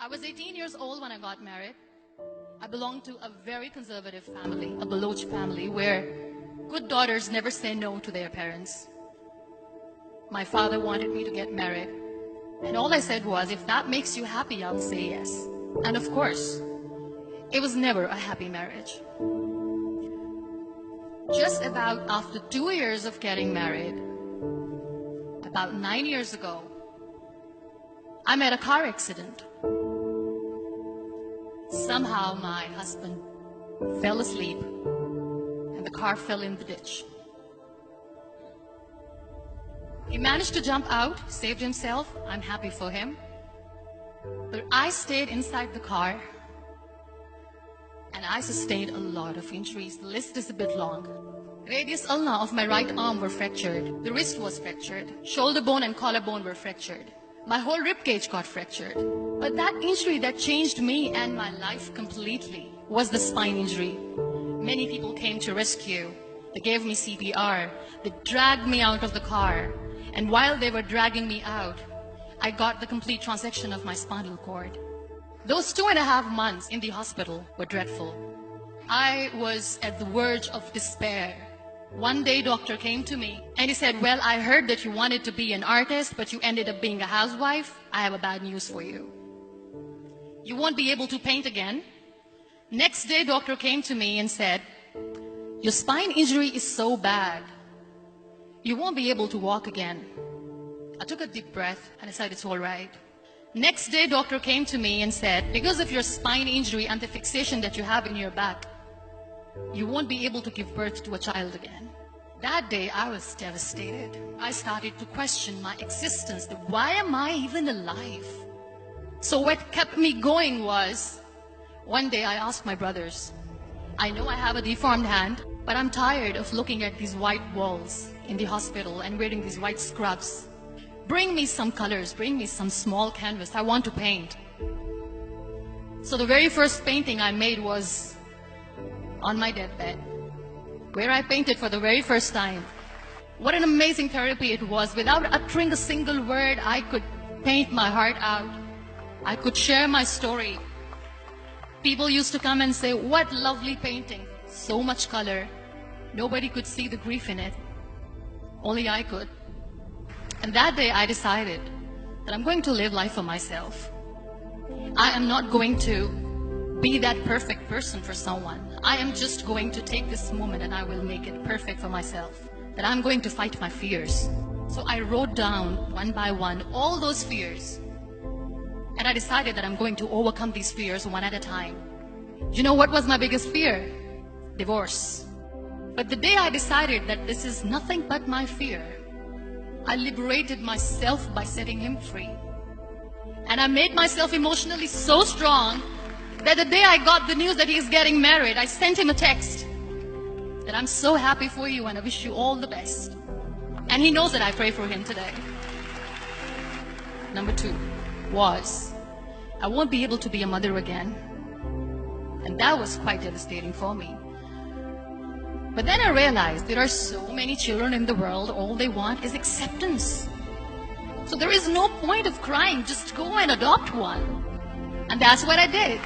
I was 18 years old when I got married. I belonged to a very conservative family, a Baloch family, where good daughters never say no to their parents. My father wanted me to get married, and all I said was, if that makes you happy, I'll say yes. And of course, it was never a happy marriage. Just about after 2 years of getting married, about 9 years ago, I met a car accident. Somehow my husband fell asleep and the car fell in the ditch. He managed to jump out, saved himself. I'm happy for him. But I stayed inside the car and I sustained a lot of injuries. The list is a bit long. Radius ulna of my right arm were fractured. The wrist was fractured. Shoulder bone and collarbone were fractured. My whole rib cage got fractured. But that injury that changed me and my life completely was the spine injury. Many people came to rescue. They gave me CPR. They dragged me out of the car. And while they were dragging me out, I got the complete transection of my spinal cord. Those 2.5 months in the hospital were dreadful. I was at the verge of despair. One day, doctor came to me and he said, well, I heard that you wanted to be an artist, but you ended up being a housewife. I have a bad news for you. You won't be able to paint again. Next day, doctor came to me and said, your spine injury is so bad, you won't be able to walk again. I took a deep breath and I said, it's all right. Next day, doctor came to me and said, because of your spine injury and the fixation that you have in your back, you won't be able to give birth to a child again. That day, I was devastated. I started to question my existence. Why am I even alive? So what kept me going was, one day I asked my brothers, I know I have a deformed hand, but I'm tired of looking at these white walls in the hospital and wearing these white scrubs. Bring me some colors, bring me some small canvas. I want to paint. So the very first painting I made was on my deathbed, where I painted for the very first time. What an amazing therapy it was. Without uttering a single word, I could paint my heart out. I could share my story. People used to come and say, what lovely painting, so much color. Nobody could see the grief in it. Only I could. And that day I decided that I'm going to live life for myself. I am not going to be that perfect person for someone. I am just going to take this moment and I will make it perfect for myself. That I'm going to fight my fears. So I wrote down one by one all those fears. And I decided that I'm going to overcome these fears one at a time. You know what was my biggest fear? Divorce. But the day I decided that this is nothing but my fear, I liberated myself by setting him free. And I made myself emotionally so strong that the day I got the news that he's getting married, I sent him a text that I'm so happy for you and I wish you all the best. And he knows that I pray for him today. Number 2 was, I won't be able to be a mother again. And that was quite devastating for me. But then I realized there are so many children in the world, all they want is acceptance. So there is no point of crying, just go and adopt one. And that's what I did.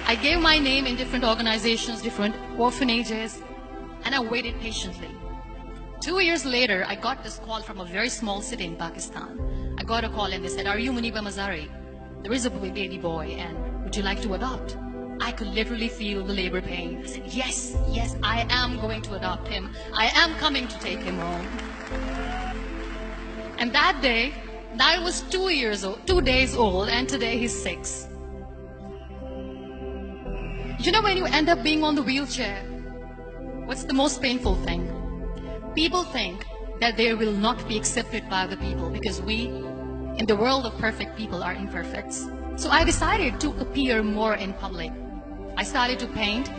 I gave my name in different organizations, different orphanages, and I waited patiently. 2 years later, I got this call from a very small city in Pakistan. I got a call and they said, are you Muniba Mazari? There is a baby boy and would you like to adopt? I could literally feel the labor pain. I said, yes, yes, I am going to adopt him. I am coming to take him home. And that day, I was 2 days old, and today he's 6. You know, when you end up being on the wheelchair, what's the most painful thing? People think that they will not be accepted by other people because we, in the world of perfect people, are imperfects. So I decided to appear more in public. I started to paint.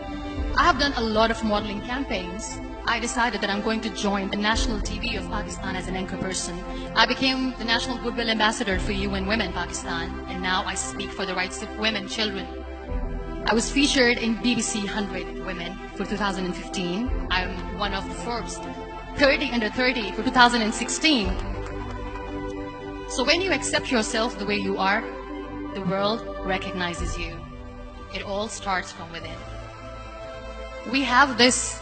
I have done a lot of modeling campaigns. I decided that I'm going to join the national TV of Pakistan as an anchor person. I became the National Goodwill Ambassador for UN Women Pakistan, and now I speak for the rights of women, children. I was featured in BBC 100 Women for 2015. I'm one of the Forbes 30 under 30 for 2016. So when you accept yourself the way you are, the world recognizes you. It all starts from within. We have this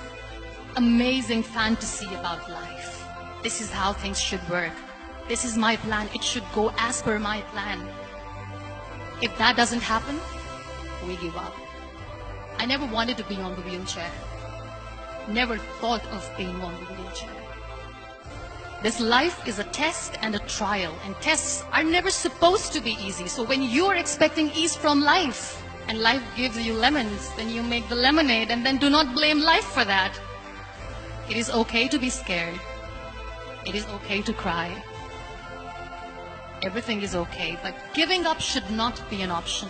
amazing fantasy about life. This is how things should work. This is my plan. It should go as per my plan. If that doesn't happen, we give up. I never wanted to be on the wheelchair. Never thought of being on the wheelchair. This life is a test and a trial, and tests are never supposed to be easy. So when you're expecting ease from life, and life gives you lemons, then you make the lemonade, and then do not blame life for that. It is okay to be scared. It is okay to cry. Everything is okay, but giving up should not be an option.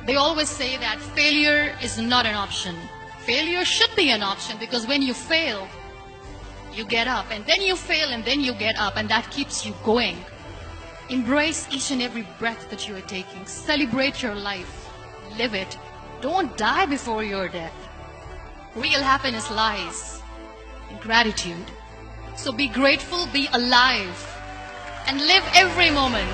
They always say that failure is not an option. Failure should be an option, because when you fail, you get up, and then you fail, and then you get up, and that keeps you going. Embrace each and every breath that you are taking. Celebrate your life. Live it. Don't die before your death. Real happiness lies in gratitude. So be grateful, be alive, and live every moment.